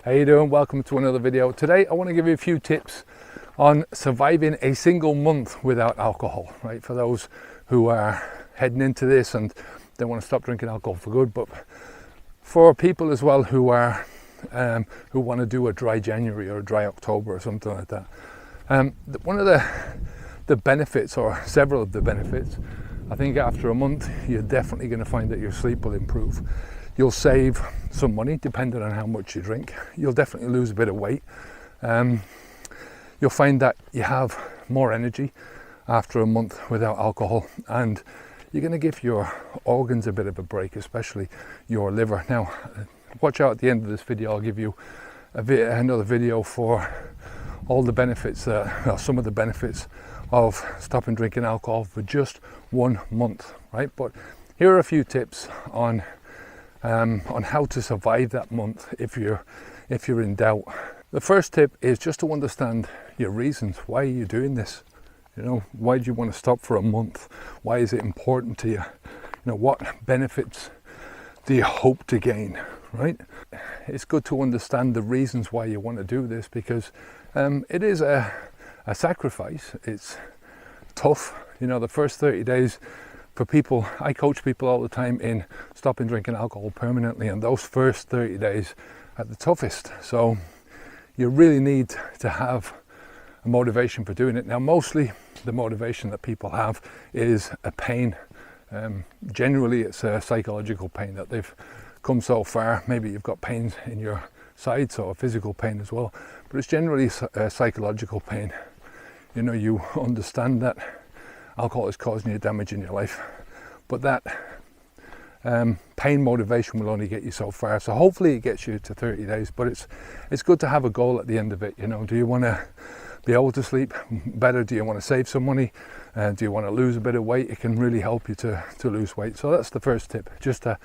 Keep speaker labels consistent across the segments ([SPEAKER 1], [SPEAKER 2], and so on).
[SPEAKER 1] How you doing? Welcome to another video. Today I want to give you a few tips on surviving a single month without alcohol, right? For those who are heading into this and they want to stop drinking alcohol for good, but for people as well who are who want to do a dry January or a dry October or something like that. One of the benefits, or several of the benefits, I think after a month you're definitely going to find that your sleep will improve. You'll save some money depending on how much you drink. You'll definitely lose a bit of weight. You'll find that you have more energy after a month without alcohol, and you're going to give your organs a bit of a break, especially your liver. Now, watch out at the end of this video. I'll give you another video for all the benefits, some of the benefits of stopping drinking alcohol for just 1 month, right? But here are a few tips on how to survive that month if you're in doubt. The first tip is just to understand your reasons. Why are you doing this? You know, why do you want to stop for a month? Why is it important to you? You know, what benefits do you hope to gain, right? It's good to understand the reasons why you want to do this, because it is a sacrifice. It's tough. You know, the first 30 days for people, I coach people all the time in stopping drinking alcohol permanently, and those first 30 days are the toughest. So you really need to have a motivation for doing it. Now, mostly the motivation that people have is a pain. Generally it's a psychological pain that they've come so far. Maybe you've got pains in your sides or physical pain as well, but it's generally a psychological pain. You know, you understand that alcohol is causing you damage in your life, but that pain motivation will only get you so far. So hopefully it gets you to 30 days, but it's good to have a goal at the end of it. You know, do you want to be able to sleep better? Do you want to save some money? Do you want to lose a bit of weight? It can really help you to lose weight. So that's the first tip, just to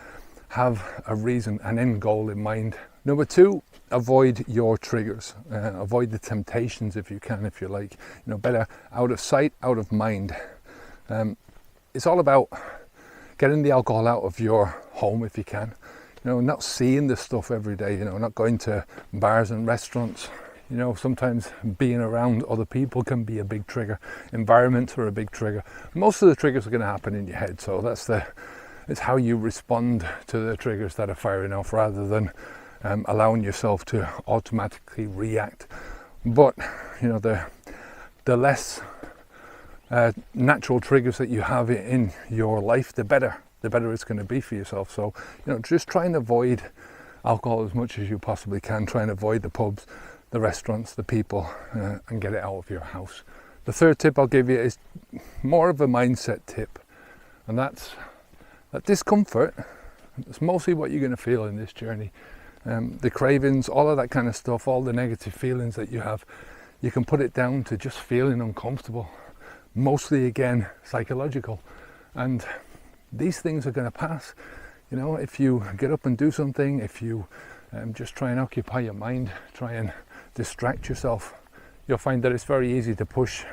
[SPEAKER 1] have a reason, an end goal in mind. Number 2, avoid your triggers. Avoid the temptations if you can, if you like. You know, better out of sight, out of mind. It's all about getting the alcohol out of your home if you can. You know, not seeing this stuff every day. You know, not going to bars and restaurants. You know, sometimes being around other people can be a big trigger. Environments are a big trigger. Most of the triggers are going to happen in your head, so it's how you respond to the triggers that are firing off, rather than allowing yourself to automatically react. But you know, the less natural triggers that you have in your life, the better it's going to be for yourself. So you know, just try and avoid alcohol as much as you possibly can. Try and avoid the pubs, the restaurants, the people, and get it out of your house. The third tip I'll give you is more of a mindset tip, and that's that discomfort. It's mostly what you're going to feel in this journey. The cravings, all of that kind of stuff, all the negative feelings that you have, you can put it down to just feeling uncomfortable. Mostly, again, psychological. And these things are going to pass. You know, if you get up and do something, if you just try and occupy your mind, try and distract yourself, you'll find that it's very easy to push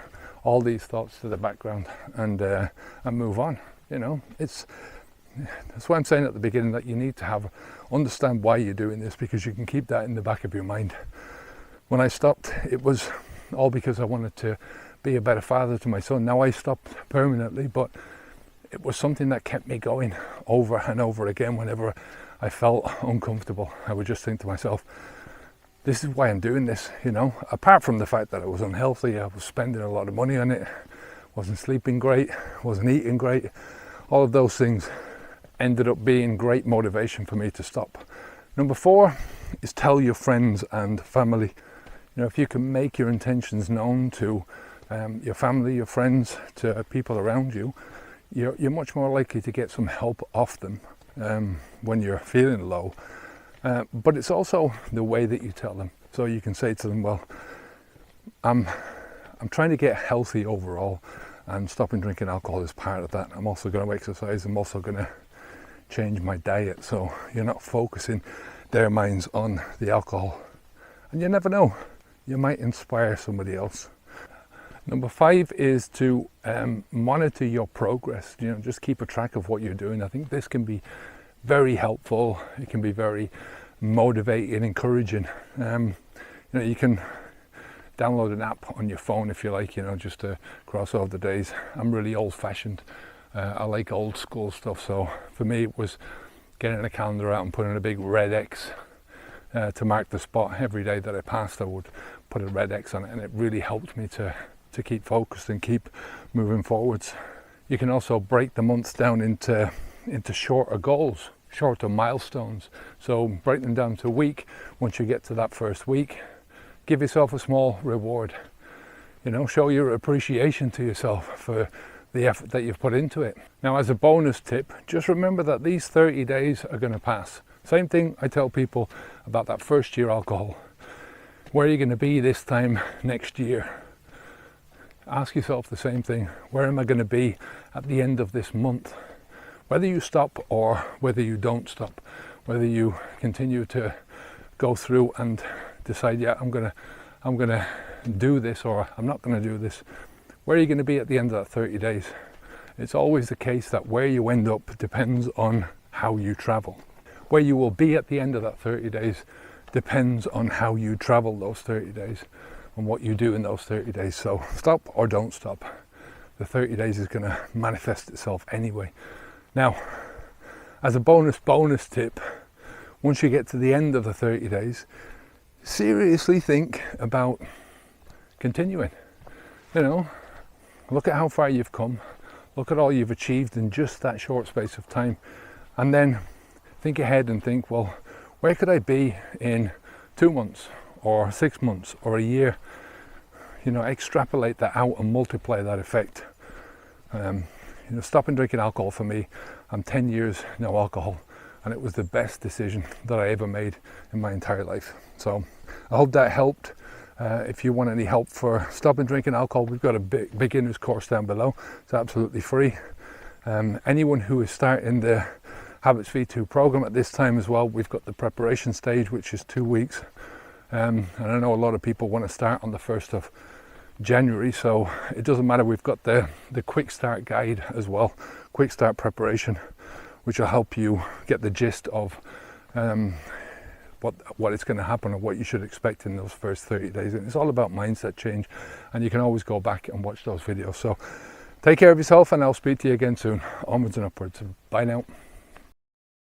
[SPEAKER 1] all these thoughts to the background and move on. You know, that's why I'm saying at the beginning that you need to understand why you're doing this, because you can keep that in the back of your mind. When I stopped, it was all because I wanted to be a better father to my son. Now I stopped permanently, but it was something that kept me going over and over again. Whenever I felt uncomfortable, I would just think to myself, this is why I'm doing this. You know, apart from the fact that I was unhealthy, I was spending a lot of money on it, wasn't sleeping great, wasn't eating great. All of those things ended up being great motivation for me to stop. Number 4 is tell your friends and family. You know, if you can make your intentions known to your family, your friends, to people around you, you're much more likely to get some help off them when you're feeling low. But it's also the way that you tell them. So you can say to them, well, I'm trying to get healthy overall, and stopping drinking alcohol is part of that. I'm also going to exercise. I'm also going to change my diet. So you're not focusing their minds on the alcohol. And you never know, you might inspire somebody else. Number 5 is to monitor your progress. You know, just keep a track of what you're doing. I think this can be very helpful. It can be very motivating, encouraging. You can download an app on your phone if you like, just to cross over the days. I'm really old-fashioned. I like old school stuff, so for me it was getting a calendar out and putting a big red X to mark the spot. Every day that I passed, I would put a red X on it, and it really helped me to keep focused and keep moving forwards. You can also break the months down into shorter goals, shorter milestones. So break them down to a week. Once you get to that first week, give yourself a small reward. Show your appreciation to yourself for the effort that you've put into it. Now, as a bonus tip, just remember that these 30 days are going to pass. Same thing I tell people about that first year alcohol. Where are you going to be this time next year? Ask yourself the same thing. Where am I going to be at the end of this month? Whether you stop or whether you don't stop, whether you continue to go through and decide, yeah, I'm gonna do this, or I'm not gonna do this. Where are you going to be at the end of that 30 days? It's always the case that where you end up depends on how you travel. Where you will be at the end of that 30 days depends on how you travel those 30 days and what you do in those 30 days. So stop or don't stop. The 30 days is going to manifest itself anyway. Now, as a bonus tip, once you get to the end of the 30 days, seriously think about continuing. Look at how far you've come, look at all you've achieved in just that short space of time, and then think ahead and think, well, where could I be in 2 months or 6 months or a year? Extrapolate that out and multiply that effect. Stopping drinking alcohol for me, I'm 10 years no alcohol, and it was the best decision that I ever made in my entire life. So I hope that helped. If you want any help for stopping drinking alcohol, we've got a beginner's course down below. It's absolutely free. Anyone who is starting the Habits V2 program at this time as well, we've got the preparation stage, which is 2 weeks. And I know a lot of people want to start on the 1st of January, so it doesn't matter. We've got the quick start guide as well, quick start preparation, which will help you get the gist of what is going to happen and what you should expect in those first 30 days. And it's all about mindset change, and you can always go back and watch those videos. So take care of yourself, and I'll speak to you again soon. Onwards and upwards. Bye now.